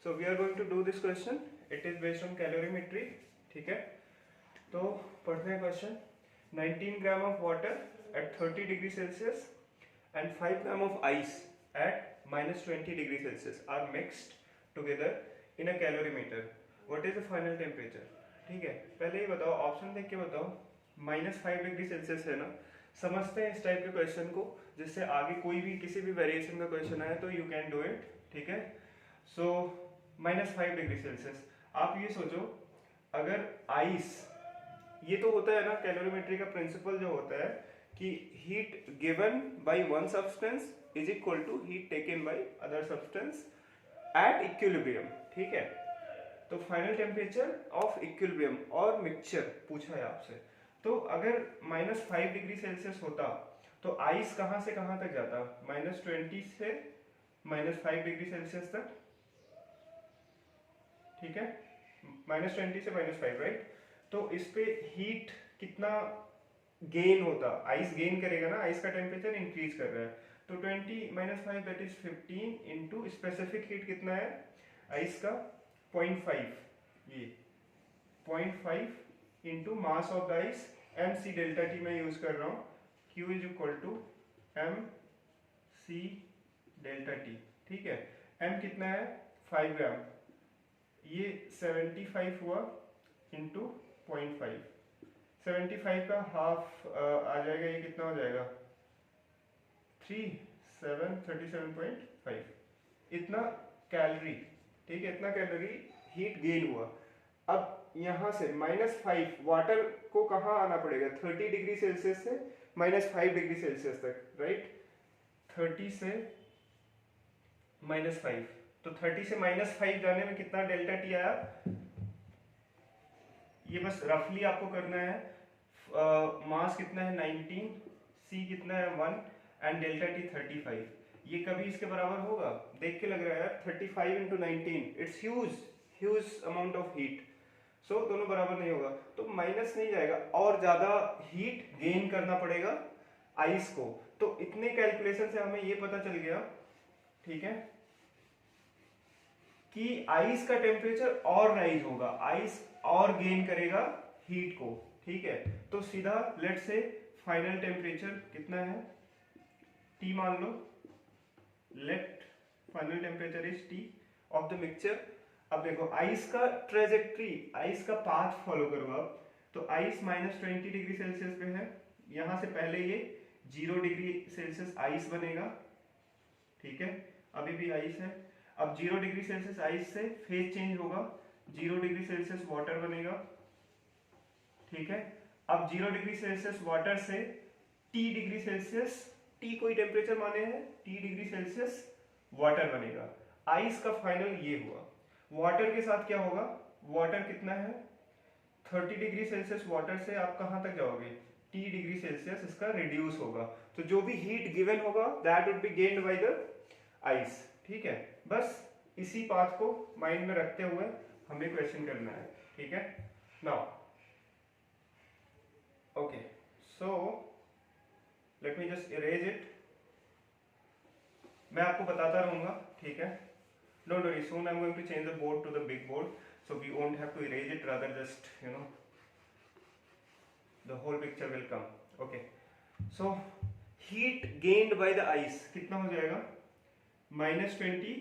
So we are going to do this question. It is based on calorimetry. ठीक है, तो पढ़ते हैं question. 19 gram of water at 30 degree Celsius and 5 gram of ice at minus 20 degree Celsius are mixed together in a calorimeter. What is the final temperature? ठीक है, पहले ही बताओ, option देख के बताओ. -5 डिग्री सेल्सियस है ना. समझते हैं इस टाइप के क्वेश्चन को, जिससे आगे कोई भी किसी भी वेरिएशन का क्वेश्चन आए तो यू कैन डू इट. ठीक है, सो -5 डिग्री सेल्सियस. आप ये सोचो, अगर आइस, ये तो होता है ना कैलोरीमेट्री का प्रिंसिपल जो होता है कि heat given by one substance is equal to heat taken by other substance at equilibrium. ठीक है, तो फाइनल टेम्परेचर ऑफ इक्विलिब्रियम और मिक्सचर पूछा है आपसे. तो अगर -5 डिग्री सेल्सियस होता तो आइस कहाँ से कहाँ तक जाता? -20 से -5 डिग्री सेल्सियस तक. ठीक है, -20 से -5, राइट. तो इस पे हीट कितना गेन होता? आइस गेन करेगा ना, आइस का टेम्परेचर इंक्रीज कर रहा है. तो 20 - 5 that is 15 into specific heat कितना है आइस का? 0.5. ये 0.5 into mass of the ice. M C delta T मैं यूज कर रहा हूँ. Q is equal to M C delta T. ठीक है, m कितना है? 5 ग्राम. ये 75 हुआ इंटू 0.5. 75 का हाफ आ जाएगा, ये कितना हो जाएगा? 37.5. इतना कैलोरी. ठीक है, इतना कैलोरी हीट गेन हुआ. अब यहाँ से -5 वाटर को कहाँ आना पड़ेगा? 30 डिग्री सेल्सियस से -5 डिग्री सेल्सियस तक, राइट. 30 से -5, तो 30 से -5 जाने में कितना डेल्टा टी आया? ये बस रफली आपको करना है. मास कितना है? 19. सी कितना है? 1. And delta T 35. ये कभी इसके बराबर होगा? देख के लग रहा है यार, 35 into 19 it's huge amount of heat. So दोनों बराबर नहीं होगा, तो माइनस नहीं जाएगा और ज्यादा हीट गेन करना पड़ेगा आइस को. तो इतने कैलकुलेशन से हमें ये पता चल गया, ठीक है, कि आइस का टेम्परेचर और राइज होगा, आइस और गेन करेगा हीट को. ठीक है, तो सीधा लेट से फाइनल टेम्परेचर कितना है? T मान लो. Let final temperature is T of the mixture. अब देखो आइस का ट्रेजेक्ट्री, आइस का पाथ फॉलो करो आप. तो आइस -20 डिग्री सेल्सियस पे है. यहां से पहले ये 0 डिग्री सेल्सियस आइस बनेगा. ठीक है, अभी भी आइस है. अब 0 डिग्री सेल्सियस आइस से फेज चेंज होगा, 0 डिग्री सेल्सियस वाटर बनेगा. ठीक है, अब 0 डिग्री सेल्सियस वाटर से T डिग्री सेल्सियस, T कोई टेम्परेचर माने हैं, T डिग्री सेल्सियस वाटर बनेगा. आइस का फाइनल ये हुआ. वाटर के साथ क्या होगा? वाटर कितना है? 30 डिग्री सेल्सियस वाटर से आप कहां तक जाओगे? T डिग्री सेल्सियस इसका रिड्यूस होगा. तो जो भी हीट गिवन होगा that would be gained by the ice. ठीक है, बस इसी पाथ को माइंड में रखते हुए हमें क्वेश्चन करना है. ठीक है, now okay, so let me just erase it. मैं आपको बताता रहूंगा. ठीक है, don't worry, soon I'm going to change the board to the big board, so we won't have to erase it, rather just the whole picture will come. Okay, so heat gained by the ice कितना हो जाएगा? -20.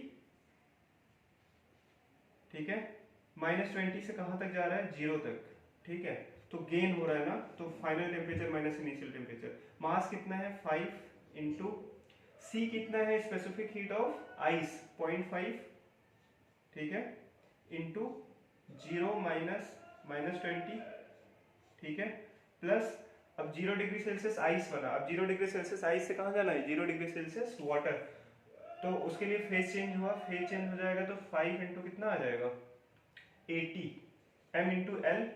ठीक है, -20 से कहां तक जा रहा है? 0 तक. ठीक है, तो गेन हो रहा है ना, तो final temperature minus initial temperature. Mass कितना है? 5 इंटू सी कितना है? Specific heat of ice 0.5. ठीक है, इंटू 0 -20. ठीक है, प्लस अब 0 डिग्री सेल्सियस आइस बना. अब 0 डिग्री सेल्सियस आइस से कहाँ जाना है? 0 डिग्री सेल्सियस वाटर. तो उसके लिए फेज चेंज हुआ, फेज चेंज हो जाएगा तो 5 इंटू कितना आ जाएगा? 80. m into L.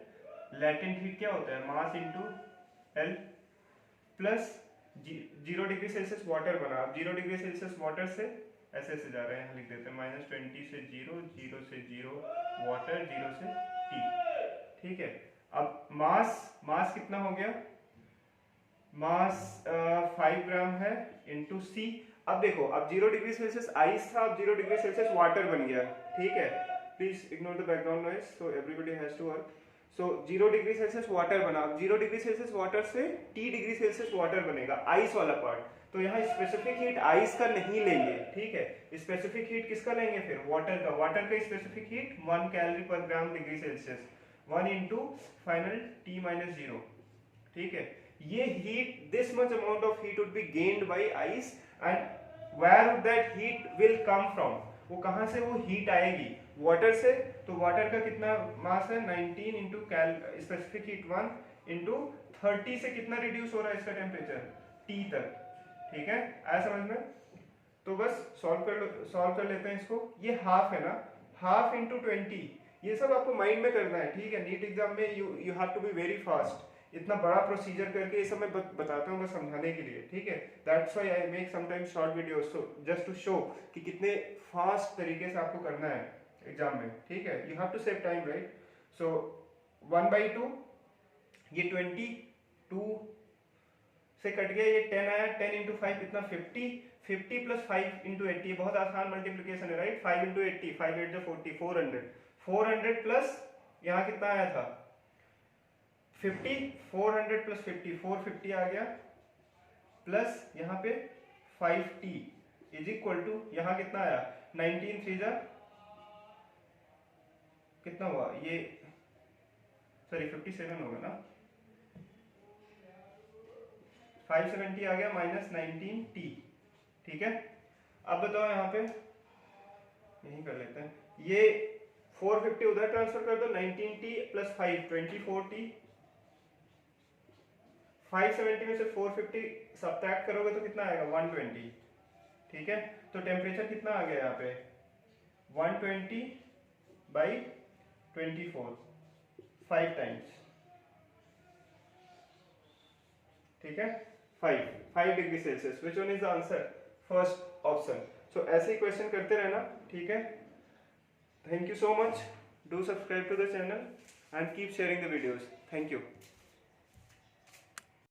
Latent heat क्या होता है? Mass into L. Plus 0 degree Celsius water बना. अब 0 डिग्री सेल्सियस वाटर से ऐसे जा रहे हैं, लिख देते हैं -20 से 0, 0 से 0 वाटर, 0 से T. ठीक है, अब मास कितना हो गया? मास 5 ग्राम है इंटू सी. अब देखो, अब 0 डिग्री सेल्सियस आइस था, अब 0 डिग्री सेल्सियस वाटर बन गया, ठीक है। Please ignore the background noise, so everybody has to work. So 0 degree Celsius water बना, अब 0 डिग्री सेल्सियस वाटर से T डिग्री सेल्सियस वाटर बनेगा, आइस वाला पार्ट। तो यहाँ स्पेसिफिक हीट आइस का नहीं लेंगे, ठीक है, स्पेसिफिक हीट किसका लेंगे फिर, वाटर का। वाटर का स्पेसिफिक हीट 1 कैलोरी पर gram degree Celsius, 1 into final T minus 0, ठीक है। ये heat, this much amount of heat would be gained by ice, and where would that heat will come from, वो कहां से वो हीट आएगी, वाटर से। तो वाटर का कितना मास है, 19 इंटू स्पेसिफिक हीट 1 इंटू 30 से कितना रिड्यूस हो रहा है इसका टेम्परेचर, T तक, ठीक है, आया समझ में। तो बस सॉल्व कर लेते हैं इसको। ये हाफ है ना, हाफ इंटू 20, ये सब आपको माइंड में करना है, ठीक है। नीट एग्जाम में you have to be very fast, इतना बड़ा प्रोसीजर करके ये सब मैं बताता हूँ बस समझाने के लिए, ठीक है। That's why I make sometimes short videos, so just to show कि कितने फास्ट तरीके से आपको करना है एग्जाम में, ठीक है। You have to save time, right. So 1/2, ये 22 से कट गया, ये 10 आया, 10 इंटू 5 कितना, 50, 50 प्लस 5 इंटू 80, बहुत आसान मल्टीप्लीकेशन है, राइट। 5 इंटू 80, 5 8 40, 400, 400 प्लस यहाँ कितना आया था 50, 400 प्लस 50, 450 आ गया, प्लस यहाँ पे 5t इज इक्वल टू, यहाँ कितना आया 19 3 जा कितना हुआ, ये सॉरी 57 होगा ना, 570 आ गया माइनस 19t, ठीक है। अब बताओ यहाँ पे, यही कर लेते हैं, ये 450 उधर ट्रांसफर कर दो, 19t प्लस 5 24t, 570 में से 450 सब्ट्रैक्ट करोगे तो कितना आएगा 120, ठीक है। तो टेम्परेचर कितना आ गया यहाँ पे 120 बाई 24, 5 टाइम्स, ठीक है, 5 degree Celsius. Which one is the answer, first option. So ऐसे ही क्वेश्चन करते रहना, ठीक है। Thank you so much, do subscribe to the channel and keep sharing the videos, thank you.